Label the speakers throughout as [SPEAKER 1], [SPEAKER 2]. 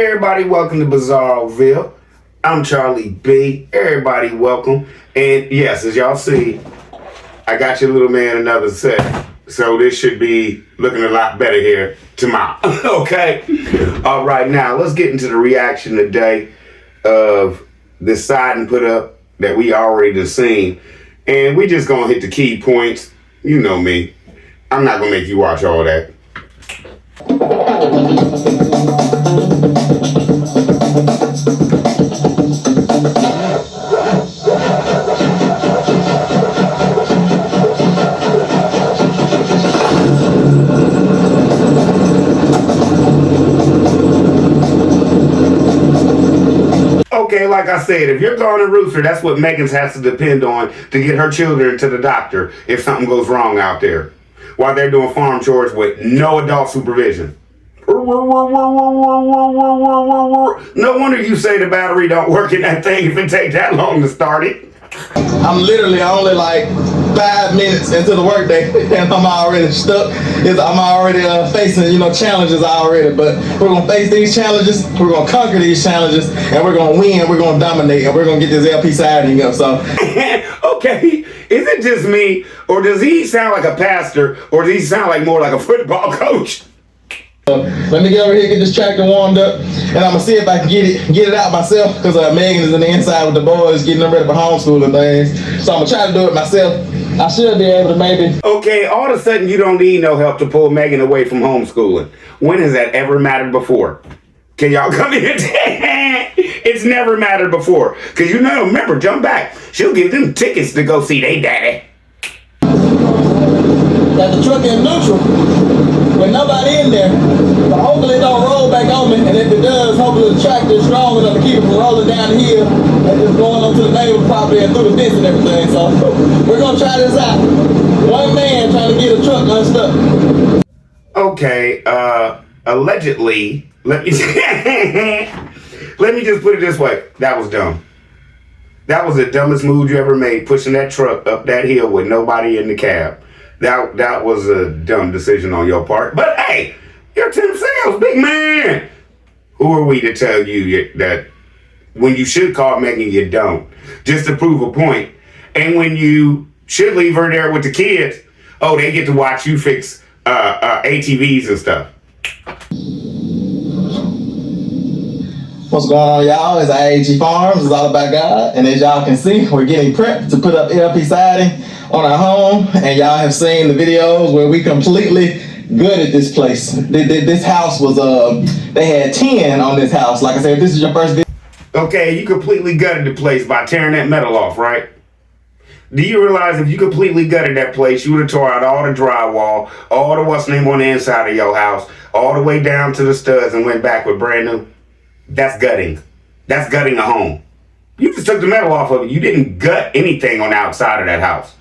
[SPEAKER 1] everybody? Welcome to Bizarroville. I'm Charlie B. Everybody, welcome. And yes, as y'all see, I got your little man another set. So this should be looking a lot better here tomorrow. Okay? All right, now let's get into the reaction today of this side and put up that we already done seen. And we just gonna hit the key points. You know me. I'm not gonna make you watch all that. Okay, like I said, if you're going to Rooster, that's what Megan's has to depend on to get her children to the doctor if something goes wrong out there while they're doing farm chores with no adult supervision. No wonder you say the battery don't work in that thing if it takes that long to start it.
[SPEAKER 2] I'm literally only like 5 minutes into the workday and I'm already stuck. I'm already facing, challenges already. But we're gonna face these challenges. We're gonna conquer these challenges, and we're gonna win. We're gonna dominate, and we're gonna get this LP siding up. So,
[SPEAKER 1] okay, is it just me, or does he sound like a pastor, or does he sound like more like a football coach?
[SPEAKER 2] Let me get over here, get this tractor warmed up, and I'm gonna see if I can get it out myself, because Megan is in the inside with the boys getting them ready for homeschool and things. So I'm gonna try to do it myself. I should be able to maybe.
[SPEAKER 1] Okay, all of a sudden you don't need no help to pull Megan away from homeschooling. When has that ever mattered before? Can y'all come in? It's never mattered before. Because remember, jump back. She'll give them tickets to go see their daddy.
[SPEAKER 2] Got the truck in neutral. With nobody in there, but hopefully it don't roll back on me, and if it does, hopefully the tractor is strong enough to keep it from rolling down the hill and just going onto the neighbor's property and through the fence and everything. So we're gonna try this out. One man trying to get a truck unstuck.
[SPEAKER 1] Okay, allegedly, let me just put it this way. That was dumb. That was the dumbest move you ever made, pushing that truck up that hill with nobody in the cab. That was a dumb decision on your part. But hey, you're Tim Sales, big man. Who are we to tell you that when you should call Megan, you don't? Just to prove a point. And when you should leave her there with the kids, they get to watch you fix ATVs and stuff.
[SPEAKER 2] What's going on, y'all? It's IAG Farms. It's all about God. And as y'all can see, we're getting prepped to put up LP siding on our home. And y'all have seen the videos where we completely gutted this place. This house was, they had 10 on this house. Like I said, if this is your first video.
[SPEAKER 1] Okay, you completely gutted the place by tearing that metal off, right? Do you realize if you completely gutted that place, you would have tore out all the drywall, all the what's name on the inside of your house, all the way down to the studs and went back with brand new? That's gutting. That's gutting a home. You just took the metal off of it. You didn't gut anything on the outside of that house.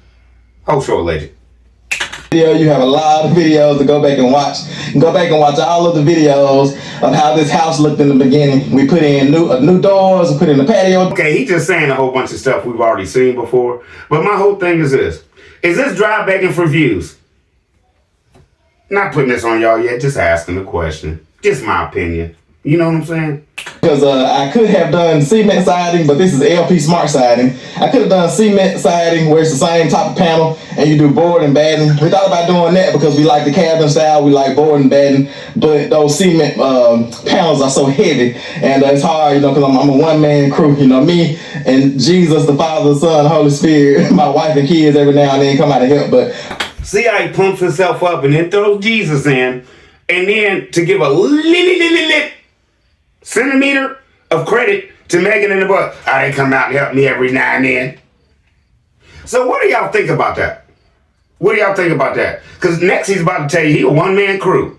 [SPEAKER 1] Whole show legend.
[SPEAKER 2] You have a lot of videos to go back and watch. Go back and watch all of the videos of how this house looked in the beginning. We put in new doors, we put in the patio.
[SPEAKER 1] Okay, he's just saying a whole bunch of stuff we've already seen before. But my whole thing is this. Is this dry begging for views? Not putting this on y'all yet, just asking the question. Just my opinion. You know what I'm saying?
[SPEAKER 2] Because I could have done cement siding, but this is LP Smart siding. I could have done cement siding where it's the same type of panel and you do board and batten. We thought about doing that because we like the cabin style, we like board and batten, but those cement panels are so heavy and it's hard, because I'm a one-man crew. Me and Jesus, the Father, the Son, the Holy Spirit, my wife and kids every now and then come out to help. But
[SPEAKER 1] see how he pumps himself up and then throws Jesus in, and then to give a little centimeter of credit to Megan and the boy. They come out and help me every now and then. So what do y'all think about that? What do y'all think about that? Because next he's about to tell you he a one-man crew.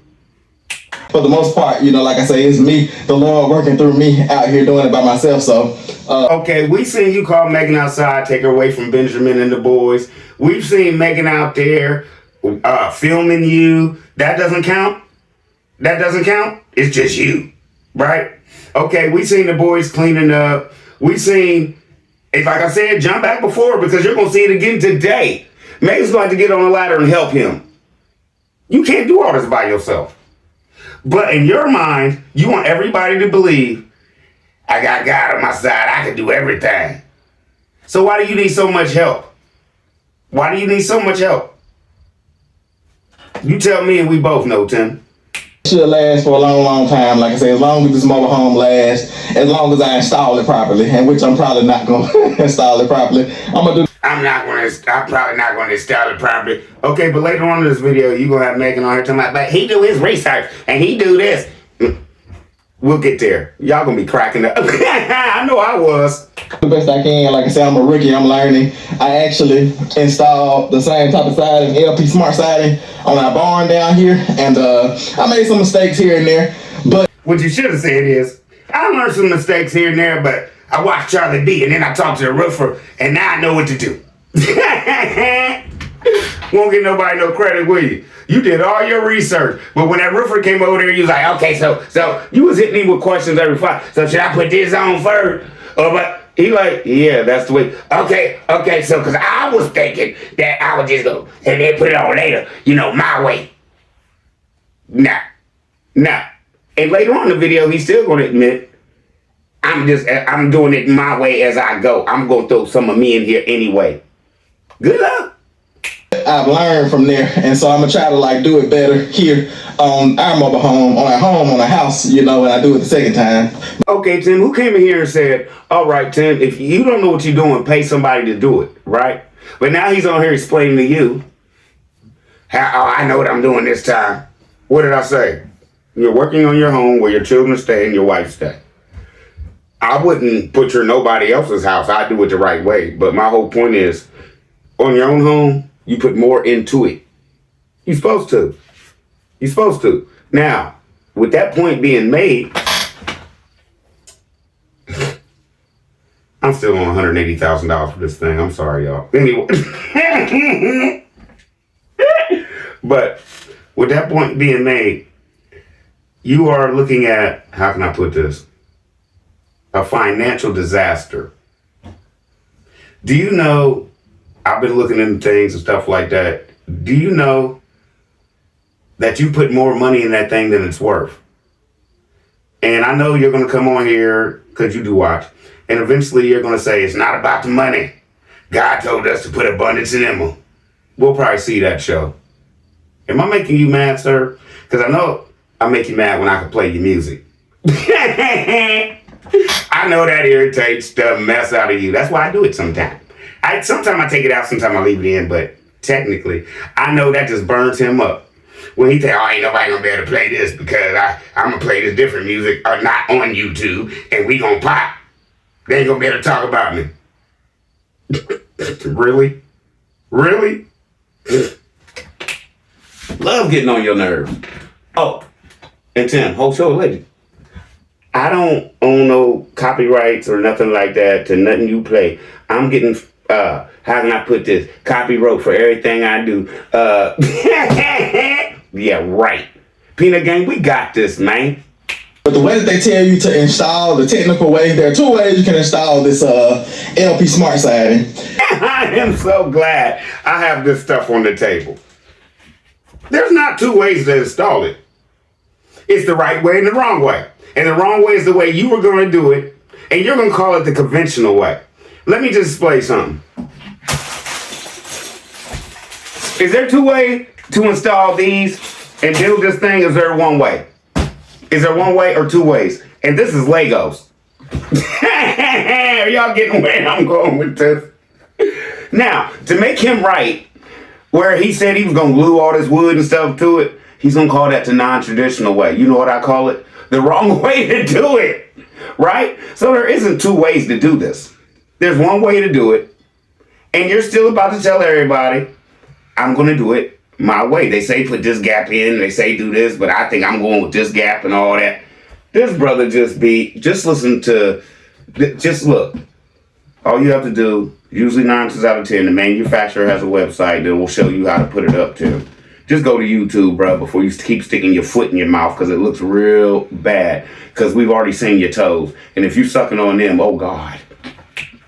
[SPEAKER 2] For the most part, like I say, it's me, the Lord working through me out here doing it by myself. So,
[SPEAKER 1] okay, we seen you call Megan outside, take her away from Benjamin and the boys. We've seen Megan out there filming you. That doesn't count? That doesn't count? It's just you, right? Okay, we seen the boys cleaning up. We seen, like I said, jump back before because you're going to see it again today. Megan's going to get on the ladder and help him. You can't do all this by yourself. But in your mind, you want everybody to believe, I got God on my side. I can do everything. So why do you need so much help? Why do you need so much help? You tell me and we both know, Tim.
[SPEAKER 2] Should last for a long time. Like I say, as long as this mobile home lasts, as long as I install it properly, and which I'm probably not going to install it properly. I'm probably not going to install it properly. Okay, but later on in this video, you're going to have Megan on here talking about, but he do his research, and he do this. We'll get there. Y'all going to be cracking up. I know I was. The best I can. Like I said, I'm a rookie. I'm learning. I actually installed the same type of siding, LP Smart siding, on our barn down here, and I made some mistakes here and there. But
[SPEAKER 1] what you should have said is, I learned some mistakes here and there, but I watched Charlie B, and then I talked to the roofer, and now I know what to do. Won't get nobody no credit, will you? You did all your research, but when that roofer came over there, you was like, okay, so you was hitting him with questions every 5. So should I put this on first? But he like, yeah, that's the way. Okay, so because I was thinking that I would just go and then put it on later, my way. Nah. And later on in the video, he's still going to admit, I'm doing it my way as I go. I'm going to throw some of me in here anyway. Good luck.
[SPEAKER 2] I've learned from there, and so I'm gonna try to do it better here on our mobile home, on our house, and I do it the second time.
[SPEAKER 1] Okay, Tim, who came in here and said, all right, Tim, if you don't know what you're doing, pay somebody to do it, right? But now he's on here explaining to you how, I know what I'm doing this time. What did I say? You're working on your home where your children stay and your wife stay. I wouldn't butcher nobody else's house. I do it the right way. But my whole point is, on your own home, you put more into it. You're supposed to. Now, with that point being made, I'm still on $180,000 for this thing. I'm sorry, y'all. Anyway. But with that point being made, you are looking at, how can I put this? A financial disaster. Do you know, I've been looking into things and stuff like that. Do you know that you put more money in that thing than it's worth? And I know you're going to come on here, because you do watch, and eventually you're going to say, it's not about the money. God told us to put abundance in him. We'll probably see that show. Am I making you mad, sir? Because I know I make you mad when I can play your music. I know that irritates the mess out of you. That's why I do it sometimes. Sometimes I take it out, sometimes I leave it in, but technically, I know that just burns him up. When he thinks, ain't nobody gonna be able to play this because I'm gonna play this different music or not on YouTube and we gonna pop. They ain't gonna be able to talk about me. Really? Love getting on your nerves. Oh, and Tim, whole show lady. I don't own no copyrights or nothing like that to nothing you play. I'm getting, how can I put this? Copyright for everything I do. Yeah, right. Peanut Gang, we got this, man.
[SPEAKER 2] But the way that they tell you to install, the technical way, there are 2 ways you can install this LP Smart siding.
[SPEAKER 1] I am so glad I have this stuff on the table. There's not 2 ways to install it. It's the right way and the wrong way. And the wrong way is the way you were going to do it, and you're going to call it the conventional way. Let me just explain something. Is there 2 ways to install these and build this thing? Is there 1 way? Is there 1 way or 2 ways? And this is Legos. Are y'all getting where I'm going with this? Now, to make him right, where he said he was going to glue all this wood and stuff to it, he's going to call that the non-traditional way. You know what I call it? The wrong way to do it, right? So there isn't 2 ways to do this. There's 1 way to do it, and you're still about to tell everybody, I'm going to do it my way. They say put this gap in, they say do this, but I think I'm going with this gap and all that. This brother just look. All you have to do, usually 9 times out of 10, the manufacturer has a website that will show you how to put it up to. Just go to YouTube, bro, before you keep sticking your foot in your mouth, because it looks real bad, because we've already seen your toes. And if you're sucking on them, oh, God.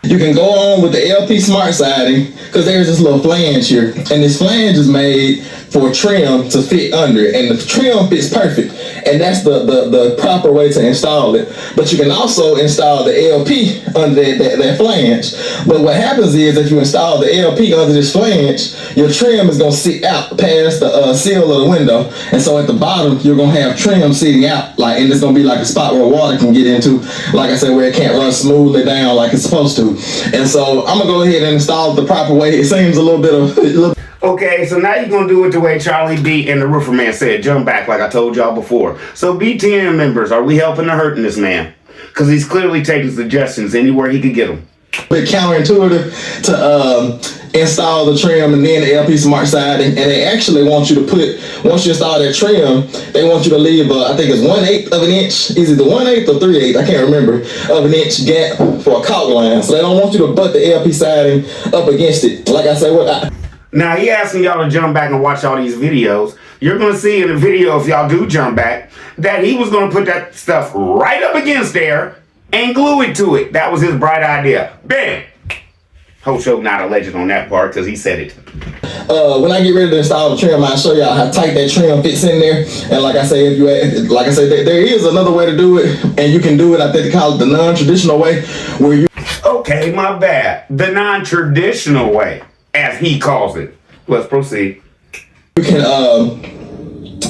[SPEAKER 2] You can go on with the LP Smart siding, because there's this little flange here. And this flange is made for trim to fit under it, and the trim fits perfect, and that's the proper way to install it. But you can also install the LP under that flange. But what happens is if you install the LP under this flange, your trim is going to sit out past the seal of the window, and so at the bottom you're going to have trim sitting out, like, and it's going to be like a spot where water can get into, like I said, where it can't run smoothly down like it's supposed to. And so I'm gonna go ahead and install it the proper way. It seems a little bit of
[SPEAKER 1] Okay, so now you're going to do it the way Charlie B and the Roofer Man said. Jump back like I told y'all before. So BTN members, are we helping or hurting this man? Because he's clearly taking suggestions anywhere he could get them.
[SPEAKER 2] bit counterintuitive to install the trim and then the LP Smart Siding, and they actually want you to put, once you install that trim, they want you to leave I think it's 1/8 of an inch, is it the 1/8 or 3/8, I can't remember, of an inch gap for a caulk line. So they don't want you to butt the LP siding up against it. Like I said,
[SPEAKER 1] Now he asking y'all to jump back and watch all these videos. You're going to see in the video, if y'all do jump back, that he was going to put that stuff right up against there and glue it to it. That was his bright idea. Bam! Whole show not alleged on that part because he said it.
[SPEAKER 2] When I get ready to install the trim, I'll show y'all how tight that trim fits in there. And like I say, there is another way to do it, and you can do it. I think they call it the non-traditional way, where you.
[SPEAKER 1] Okay, my bad. The non-traditional way, as he calls it. Let's proceed.
[SPEAKER 2] You can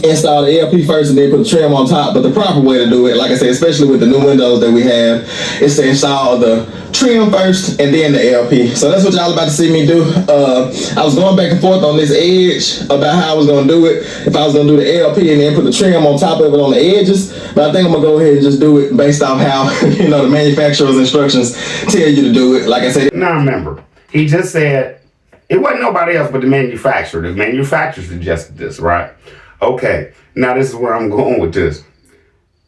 [SPEAKER 2] install the LP first and then put the trim on top, but the proper way to do it, like I said, especially with the new windows that we have, is to install the trim first and then the LP. So that's what y'all about to see me do. I was going back and forth on this edge about how I was going to do it, if I was going to do the LP and then put the trim on top of it on the edges, but I think I'm going to go ahead and just do it based off how the manufacturer's instructions tell you to do it. Like I said,
[SPEAKER 1] now remember, he just said it wasn't nobody else but the manufacturer. The manufacturer suggested this, right? Okay, now this is where I'm going with this.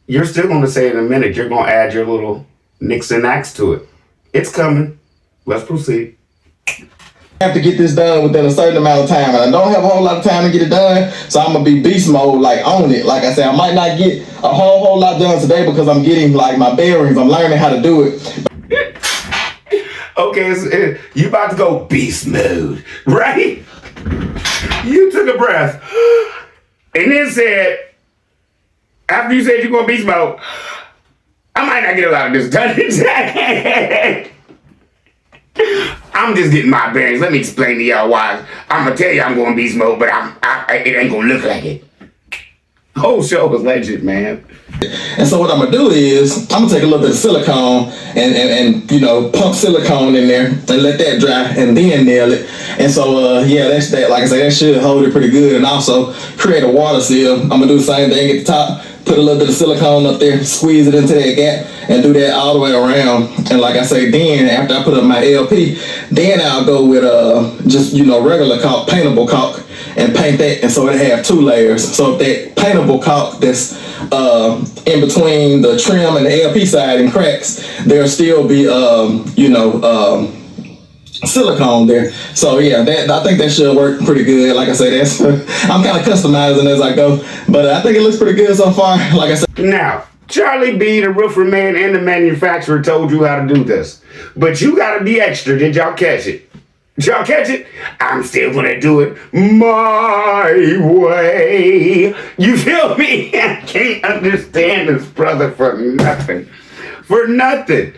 [SPEAKER 1] You're still going to say in a minute, you're going to add your little nicks and knacks to it. It's coming. Let's proceed.
[SPEAKER 2] I have to get this done within a certain amount of time, and I don't have a whole lot of time to get it done, so I'm going to be beast mode, like on it. Like I said, I might not get a whole lot done today because I'm getting like my bearings. I'm learning how to do it.
[SPEAKER 1] Okay, you about to go beast mode, right? You took a breath. And then said, after you said you're going to beast mode, I might not get a lot of this done today. I'm just getting my bearings. Let me explain to y'all why. I'm going to tell you I'm going beast mode, but it ain't going to look like it. Whole show was legend, man.
[SPEAKER 2] And so what I'm gonna do is I'm gonna take a little bit of silicone and pump silicone in there and let that dry and then nail it. And so yeah, that's that. Like I said, that should hold it pretty good, and also create a water seal. I'm gonna do the same thing at the top. Put a little bit of silicone up there, squeeze it into that gap, and do that all the way around. And like I say, then after I put up my LP, then I'll go with just regular caulk, paintable caulk, and paint that. And so it have 2 layers. So if that paintable caulk that's in between the trim and the LP side and cracks, there'll still be silicone there. So yeah, I think that should work pretty good. Like I said, I'm kind of customizing as I go, but I think it looks pretty good so far. Like I said.
[SPEAKER 1] Now, Charlie B, the Roofer Man, and the manufacturer told you how to do this, but you got to be extra. Did y'all catch it? Did y'all catch it? I'm still gonna do it my way. You feel me? I can't understand this brother for nothing. For nothing.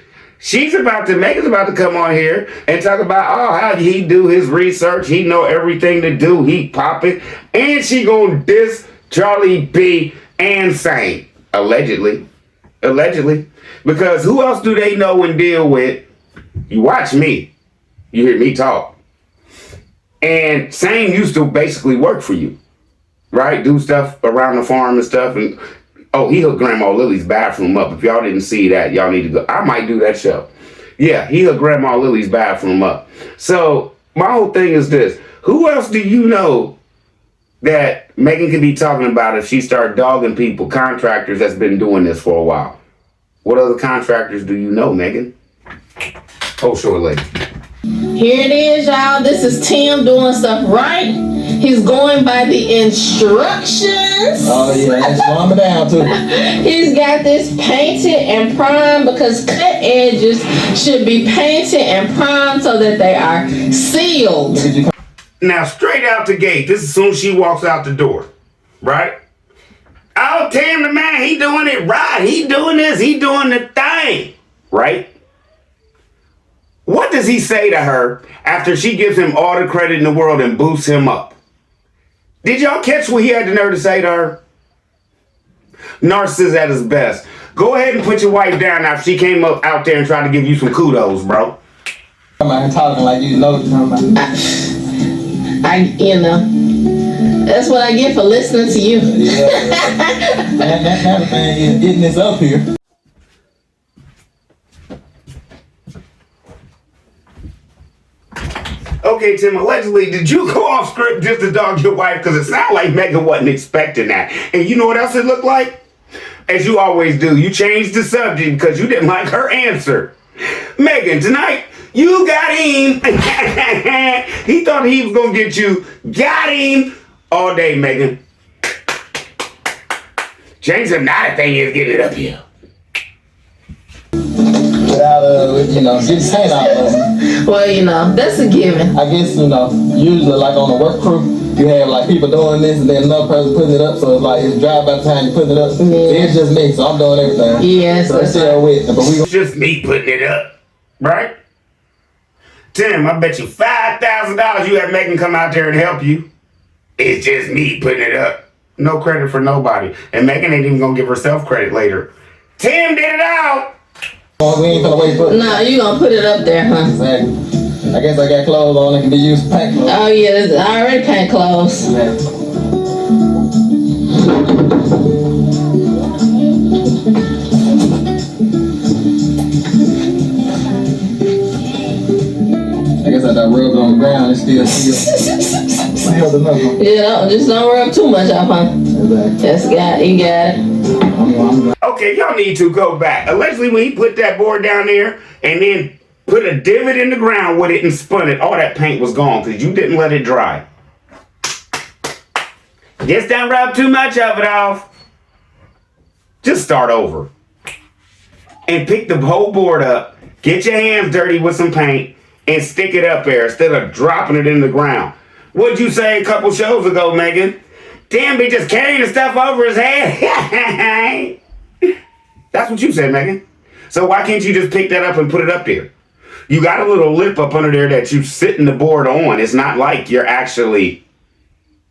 [SPEAKER 1] Megan's about to come on here and talk about how he do his research. He know everything to do. He pop it. And she gonna diss Charlie B and Sane. Allegedly. Because who else do they know and deal with? You watch me. You hear me talk. And Sane used to basically work for you. Right? Do stuff around the farm and stuff. And he hooked Grandma Lily's bathroom up. If y'all didn't see that, y'all need to go. I might do that show. Yeah, he hooked Grandma Lily's bathroom up. So my whole thing is this. Who else do you know that Megan could be talking about if she started dogging people, contractors that's been doing this for a while? What other contractors do you know, Megan? Oh, sure, lady.
[SPEAKER 3] Here it is, y'all. This is Tim doing stuff right. He's going by the instructions.
[SPEAKER 2] Oh yeah, that's calm it down too.
[SPEAKER 3] He's got this painted and primed because cut edges should be painted and primed so that they are sealed.
[SPEAKER 1] Now, straight out the gate, this is as soon as she walks out the door, right? Oh, Tim the man, he doing it right. He doing this, he doing the thing, right? What does he say to her after she gives him all the credit in the world and boosts him up? Did y'all catch what he had the nerve to say to her? Narcissist at his best. Go ahead and put your wife down now if she came up out there and tried to give you some kudos, bro.
[SPEAKER 2] I'm talking like you know what you're talking about.
[SPEAKER 3] That's what I get for listening to you.
[SPEAKER 2] Yeah. That kind of thing is getting this up here.
[SPEAKER 1] Okay, Tim, allegedly, did you go off script just to dog your wife? Because it sounded like Megan wasn't expecting that. And you know what else it looked like? As you always do, you changed the subject because you didn't like her answer. Megan, tonight, you got him. He thought he was going to get you. Got him all day, Megan. Change the night thing is get it up here.
[SPEAKER 2] Without, get his hand out of them.
[SPEAKER 3] Well, that's a given.
[SPEAKER 2] I guess, usually like on the work crew, you have like people doing this and then another person putting it up, so it's like it's dry by the time you put it up.
[SPEAKER 3] Yeah.
[SPEAKER 2] It's just me, so I'm doing everything.
[SPEAKER 3] Yes,
[SPEAKER 2] so it's still with, but we
[SPEAKER 1] It's just me putting it up, right? Tim, I bet you $5,000 you have Megan come out there and help you. It's just me putting it up. No credit for nobody. And Megan ain't even gonna give herself credit later. Tim did it all.
[SPEAKER 2] We ain't gonna wait for it.
[SPEAKER 3] No, you gonna put it up there, huh?
[SPEAKER 2] Exactly. I guess I got clothes on that can be used for pack clothes.
[SPEAKER 3] Oh yeah, I already packed clothes.
[SPEAKER 2] I guess I got rubbed on the ground and still the knuckle.
[SPEAKER 3] Yeah, just don't rub too much off, huh?
[SPEAKER 2] Exactly.
[SPEAKER 3] You got it.
[SPEAKER 1] Okay, y'all need to go back. Allegedly, when he put that board down there and then put a divot in the ground with it and spun it, all that paint was gone because you didn't let it dry. Just don't rub too much of it off. Just start over. And pick the whole board up. Get your hands dirty with some paint and stick it up there instead of dropping it in the ground. What'd you say a couple shows ago, Megan? Tim be just carrying the stuff over his head. That's what you said, Megan. So why can't you just pick that up and put it up there? You got a little lip up under there that you sitting the board on. It's not like you're actually,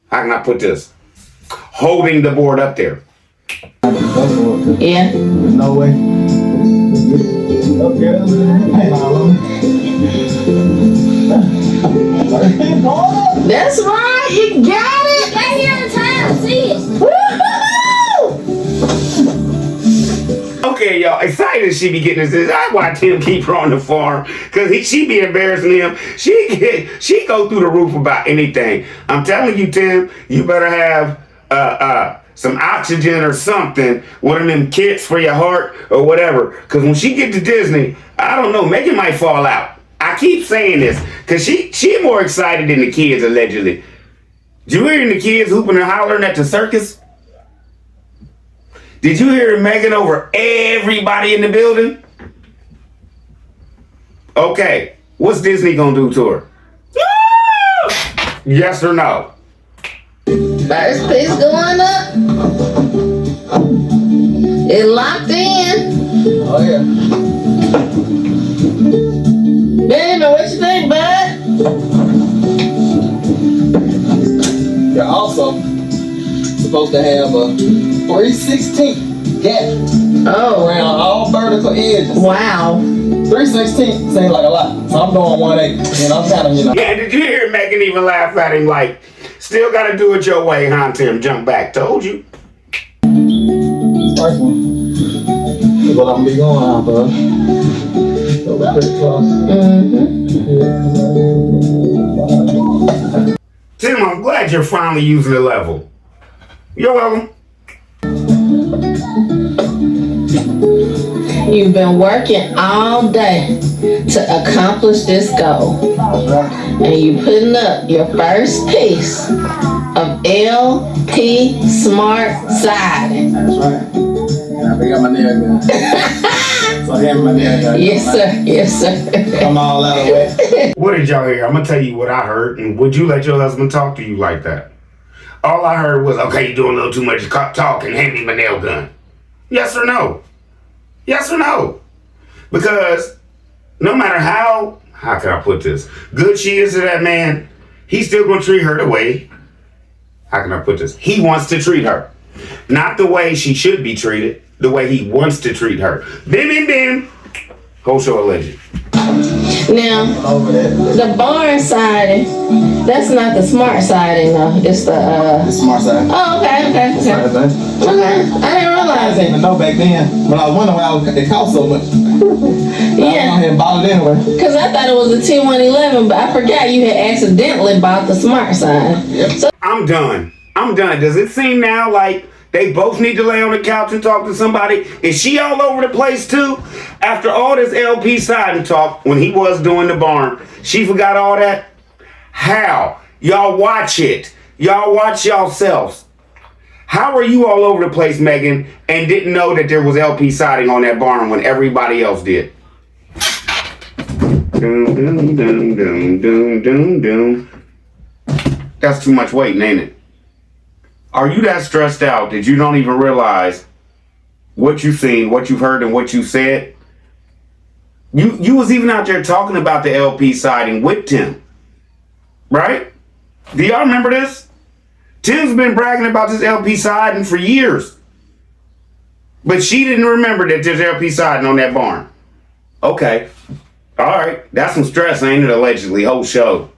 [SPEAKER 1] how can I put this? Holding the board up there.
[SPEAKER 3] Yeah.
[SPEAKER 2] No way.
[SPEAKER 3] That's right. You got it.
[SPEAKER 4] Right here in town, see it.
[SPEAKER 3] Woo-hoo-hoo!
[SPEAKER 1] Okay, y'all, excited she be getting this. That's why Tim keep her on the farm, because she be embarrassing him. She go through the roof about anything. I'm telling you, Tim, you better have some oxygen or something, one of them kits for your heart or whatever. Because when she get to Disney, I don't know, Megan might fall out. I keep saying this because she more excited than the kids, allegedly. Did you hear the kids hooping and hollering at the circus? Did you hear Megan over everybody in the building? Okay, what's Disney gonna do to her? Yes or no?
[SPEAKER 3] First piece going up. It locked in.
[SPEAKER 2] Oh yeah.
[SPEAKER 3] Baby, what you think, bud?
[SPEAKER 2] You're also supposed to have a 3/16 gap
[SPEAKER 3] Oh,
[SPEAKER 2] around all vertical edges.
[SPEAKER 3] wow.
[SPEAKER 2] 3/16 seems like a lot, so I'm doing 1/8. I'm kind of,
[SPEAKER 1] Yeah, did you hear Megan even laugh at him like, still gotta do it your way, huh, Tim? Jump back. Told you.
[SPEAKER 2] First one is what I'm gonna be going on, bud. So we're pretty close.
[SPEAKER 1] Tim, I'm glad you're finally using the level. You're welcome.
[SPEAKER 3] You've been working all day to accomplish this goal. And you putting up your first piece of LP Smart Siding.
[SPEAKER 2] That's right. And I pick up my nail gun. So Damn, my dad.
[SPEAKER 3] Yes, sir. Yes, sir.
[SPEAKER 2] I'm all out of way.
[SPEAKER 1] What did y'all hear? I'm gonna tell you what I heard. And would you let your husband talk to you like that? All I heard was, okay, you're doing a little too much talking. Hand me my nail gun. Yes or no? Yes or no? Because no matter how can I put this, good she is to that man, he's still gonna treat her the way, how can I put this? He wants to treat her. Not the way she should be treated, the way he wants to treat her. Bim, bim, bim. Whole show alleged.
[SPEAKER 3] Now, the barn siding, that's not the smart siding though. It's the
[SPEAKER 2] Smart side.
[SPEAKER 3] Oh, okay. Okay. I didn't realize
[SPEAKER 2] I didn't even
[SPEAKER 3] it.
[SPEAKER 2] know back then. But I was wondering why it cost so much. I went
[SPEAKER 3] Yeah,
[SPEAKER 2] ahead and bought it anyway.
[SPEAKER 3] because I thought it was a T111, but I forgot you had accidentally bought the smart side.
[SPEAKER 2] Yep.
[SPEAKER 3] So
[SPEAKER 1] I'm done. Does it seem now like they both need to lay on the couch and talk to somebody? Is she all over the place too? After all this LP siding talk, when he was doing the barn, she forgot all that? How? Y'all watch it. Y'all watch yourselves. How are you all over the place, Megan, and didn't know that there was LP siding on that barn when everybody else did? Doom, doom, doom, doom, doom, doom, doom. That's too much waiting, ain't it? Are you that stressed out that you don't even realize what you've seen, what you've heard, and what you said? You was even out there talking about the LP siding with Tim, right? Do y'all remember this? Tim's been bragging about this LP siding for years. But she didn't remember that there's LP siding on that barn. Okay. All right. That's some stress, ain't it, allegedly? Whole show.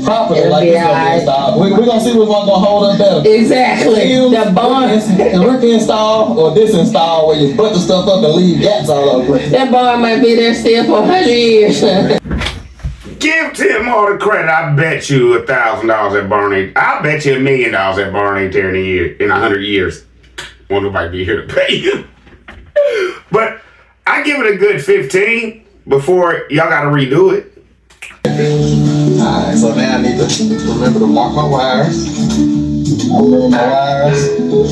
[SPEAKER 2] Properly like this gonna be installed. We're gonna see which one's gonna hold up better.
[SPEAKER 3] exactly, the barn.
[SPEAKER 2] Roof install or disinstall where you butt the stuff up and leave gaps all over the place.
[SPEAKER 3] That barn might be there still for 100 years.
[SPEAKER 1] Give Tim all the credit. I bet you $1,000 at barn ain't. I bet you $1 million at barn ain't there in 100 years. Won't nobody be here to pay you. But I give it a good 15 before y'all gotta redo it.
[SPEAKER 2] Alright, so now I need to remember to mark my wires. I remember my wires.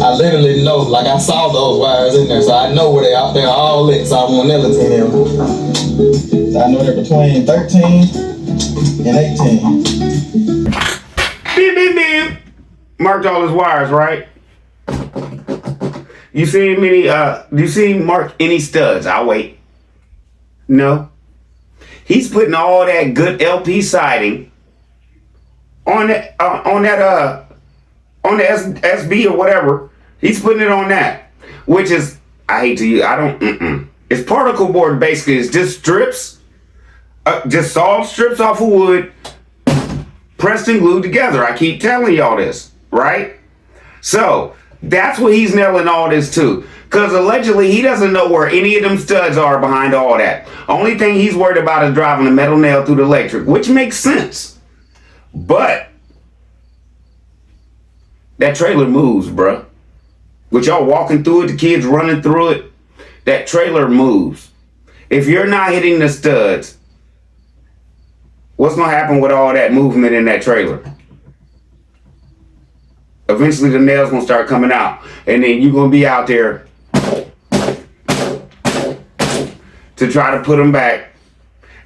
[SPEAKER 2] I literally know, like I saw those wires in there, so I know where they are. They're all lit, so I won't never tell them. So I know they're between 13 and 18.
[SPEAKER 1] Bim, bim, bim. Marked all his wires, right? You see many, do you see him mark any studs? I'll wait. No. He's putting all that good LP siding on the SB or whatever. He's putting it on that, which is, I hate to use, it's particle board basically. It's just strips, just sawed strips off of wood, pressed and glued together. I keep telling y'all this, right? So that's what he's nailing all this to. Because allegedly he doesn't know where any of them studs are behind all that. Only thing he's worried about is driving a metal nail through the electric, which makes sense. But that trailer moves, bruh. With y'all walking through it, the kids running through it, that trailer moves. If you're not hitting the studs, what's going to happen with all that movement in that trailer? Eventually the nails going to start coming out. And then you're going to be out there to try to put them back.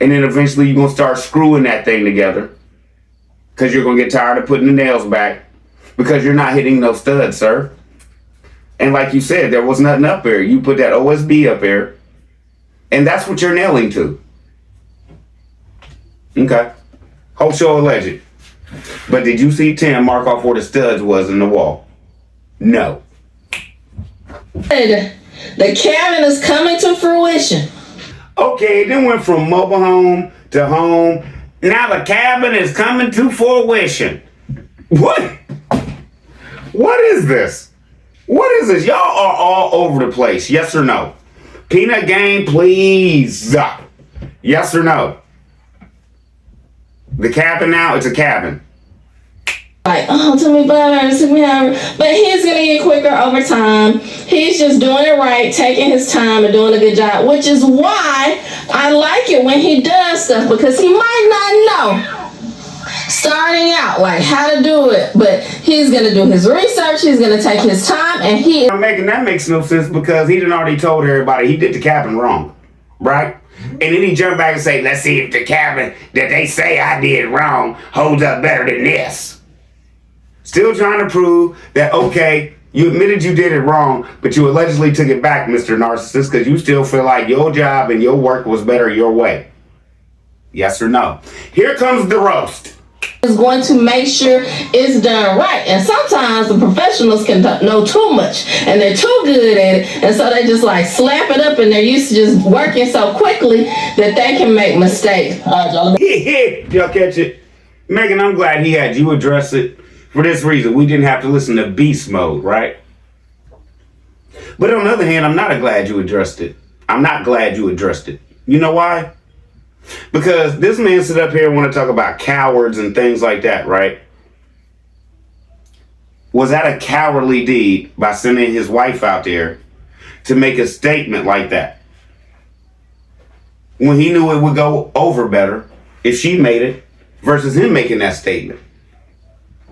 [SPEAKER 1] And then eventually you're going to start screwing that thing together. Because you're going to get tired of putting the nails back. Because you're not hitting those studs, sir. And like you said, there was nothing up there. You put that OSB up there. And that's what you're nailing to. Okay. Whole show alleged. But did you see Tim mark off where the studs was in the wall? No.
[SPEAKER 3] The cabin is coming to fruition.
[SPEAKER 1] Okay, it then went from mobile home to home. Now the cabin is coming to fruition. What? What is this? What is this? Y'all are all over the place. Yes or no? Peanut game, please. Yes or no? The cabin now, it's a cabin.
[SPEAKER 3] Like, oh, took me 5 hours, took me hours. But he's gonna get quicker over time. He's just doing it right, taking his time and doing a good job, which is why I like it when he does stuff, because he might not know starting out, like how to do it. But he's gonna do his research. He's gonna take his time, and
[SPEAKER 1] Megan, that makes no sense because he done already told everybody he did the cabin wrong, right? And then he jumped back and say, let's see if the cabin that they say I did wrong holds up better than this. Still trying to prove that, okay, you admitted you did it wrong, but you allegedly took it back, Mr. Narcissist, because you still feel like your job and your work was better your way. Yes or no? Here comes the roast.
[SPEAKER 3] is going to make sure it's done right. And sometimes the professionals can know too much and they're too good at it, and so they just like slap it up, and they're used to just working so quickly that they can make mistakes.
[SPEAKER 2] All right, y'all.
[SPEAKER 1] Y'all catch it? Megan, I'm glad he had you address it for this reason. We didn't have to listen to beast mode, right? But on the other hand, I'm not glad you addressed it. I'm not glad you addressed it. You know why? Because this man sit up here and want to talk about cowards and things like that, right? Was that a cowardly deed by sending his wife out there to make a statement like that? When he knew it would go over better if she made it versus him making that statement,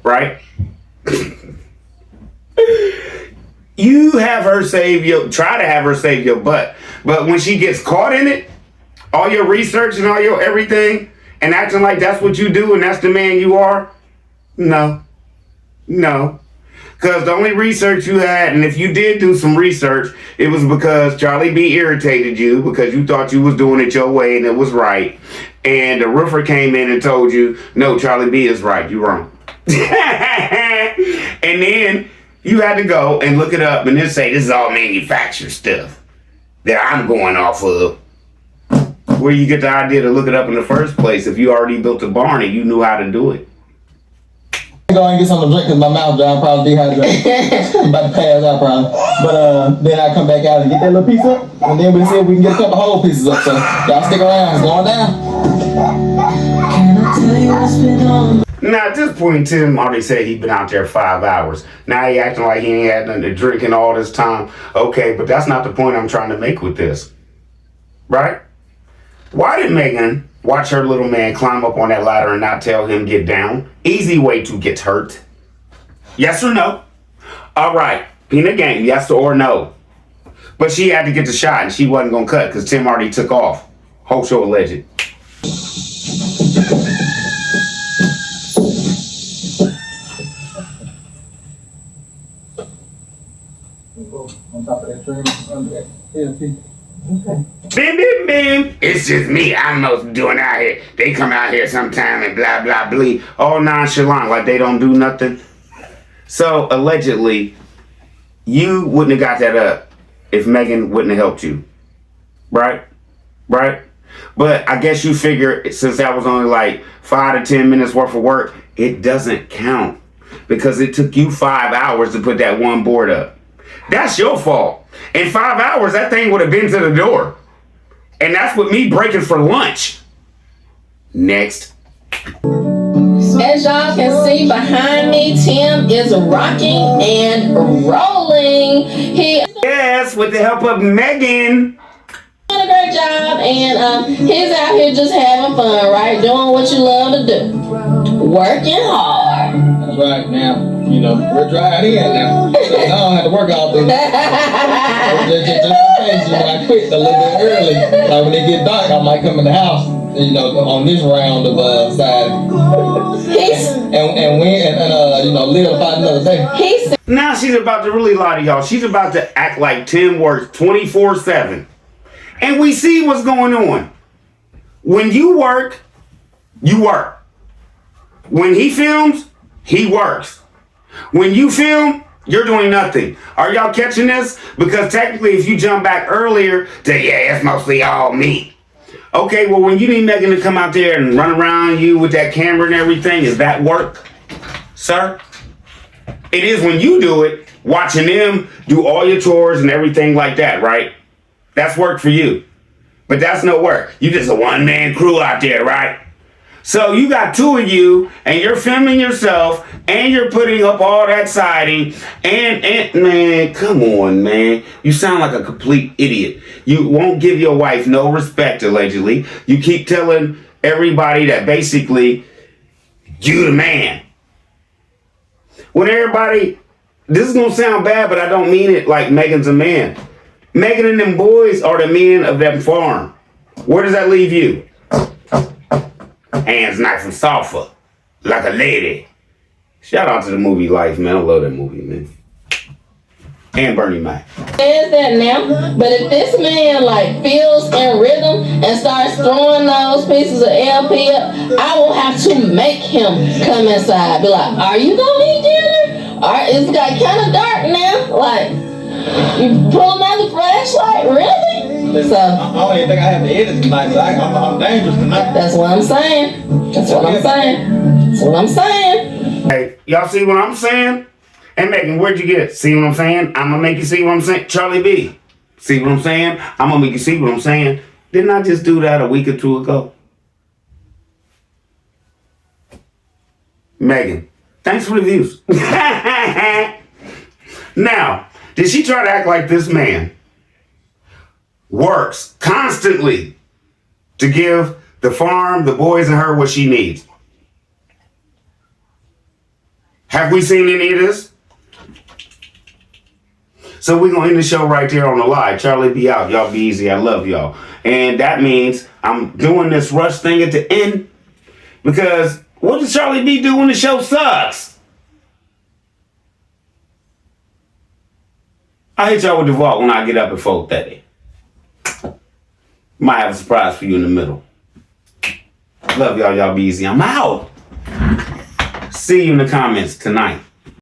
[SPEAKER 1] right? You have her try to have her save your butt. But when she gets caught in it, all your research and all your everything, and acting like that's what you do and that's the man you are, no. Because the only research you had, and if you did do some research, it was because Charlie B irritated you because you thought you was doing it your way and it was right. And the roofer came in and told you, no, Charlie B is right, you're wrong. And then you had to go and look it up and then say, this is all manufactured stuff that I'm going off of. Where you get the idea to look it up in the first place if you already built a barn and you knew how to do it?
[SPEAKER 2] Go and get something to drink because my mouth dry. I'm probably dehydrated. I'm about to pass out probably. But then I come back out and get that little piece up, and then we'll see if we can get a couple whole pieces up. So y'all stick around. It's going down.
[SPEAKER 1] Now, at this point, Tim already said he'd been out there 5 hours. Now he acting like he ain't had nothing to drink in all this time. Okay, but that's not the point I'm trying to make with this. Right? Why did Megan watch her little man climb up on that ladder and not tell him get down? Easy way to get hurt. Yes or no? All right, peanut game, yes or no. But she had to get the shot and she wasn't going to cut because Tim already took off. Whole show alleged.
[SPEAKER 2] On top of that tree, under that LP. Okay.
[SPEAKER 1] Bim, bim, bim. It's just me. I'm most doing out here. They come out here sometime and blah, blah, blah. All nonchalant, like they don't do nothing. So, allegedly, you wouldn't have got that up if Megan wouldn't have helped you. Right? Right? But I guess you figure since that was only like 5 to 10 minutes worth of work, it doesn't count. Because it took you 5 hours to put that one board up. That's your fault. In 5 hours, that thing would have been to the door. And that's with me breaking for lunch. Next.
[SPEAKER 3] As y'all can see behind me, Tim is rocking and rolling.
[SPEAKER 1] Yes, with the help of Megan.
[SPEAKER 3] Doing a great job, and he's out here just having fun, right? Doing what you love to do. Working hard.
[SPEAKER 2] That's right. Now, you know, we're dry in now. So I don't have to work all day. Just in case, you know, I quit a little bit early. Like when it get dark, I might come in the house, you know, on this round of siding. And you know, live about another day.
[SPEAKER 1] Now she's about to really lie to y'all. She's about to act like Tim works 24/7. And we see what's going on. When you work, you work. When he films, he works. When you film, you're doing nothing. Are y'all catching this? Because technically, if you jump back earlier to, yeah, it's mostly all me. Okay, well, when you need Megan to come out there and run around you with that camera and everything, is that work, sir? It is when you do it, watching them do all your chores and everything like that, right? That's work for you. But that's no work. You just a one-man crew out there, right? So you got two of you, and you're filming yourself, and you're putting up all that siding, and man, come on, man. You sound like a complete idiot. You won't give your wife no respect, allegedly. You keep telling everybody that basically You the man. When everybody, this is gonna sound bad, but I don't mean it like Megan's a man. Megan and them boys are the men of that farm. Where does that leave you? Hands nice and soft, like a lady. Shout out to the movie Life, man. I love that movie, man. And Bernie Mac.
[SPEAKER 3] Says that now, but if this man like feels in rhythm and starts throwing those pieces of LP up, I will have to make him come inside. Be like, are you gonna eat dinner? It's got kind of dark now. Like, you pulling out the flashlight, really? So
[SPEAKER 2] I don't even think I have to edit tonight, so I'm dangerous tonight.
[SPEAKER 3] that's what I'm saying. That's what I'm saying. That's what I'm saying.
[SPEAKER 1] Hey, y'all see what I'm saying? Hey, Megan, where'd you get it? See what I'm saying? I'm gonna make you see what I'm saying. Charlie B, see what I'm saying? I'm gonna make you see what I'm saying. Didn't I just do that a week or two ago? Megan, thanks for the views. Now, did she try to act like this man works constantly to give the farm, the boys, and her what she needs? Have we seen any of this? So we're going to end the show right there on the live. Charlie be out. Y'all be easy. I love y'all. And that means I'm doing this rush thing at the end because what does Charlie B do when the show sucks? I hit y'all with the vault when I get up at 4:30. Might have a surprise for you in the middle. Love y'all. Y'all be easy. I'm out. See you in the comments tonight.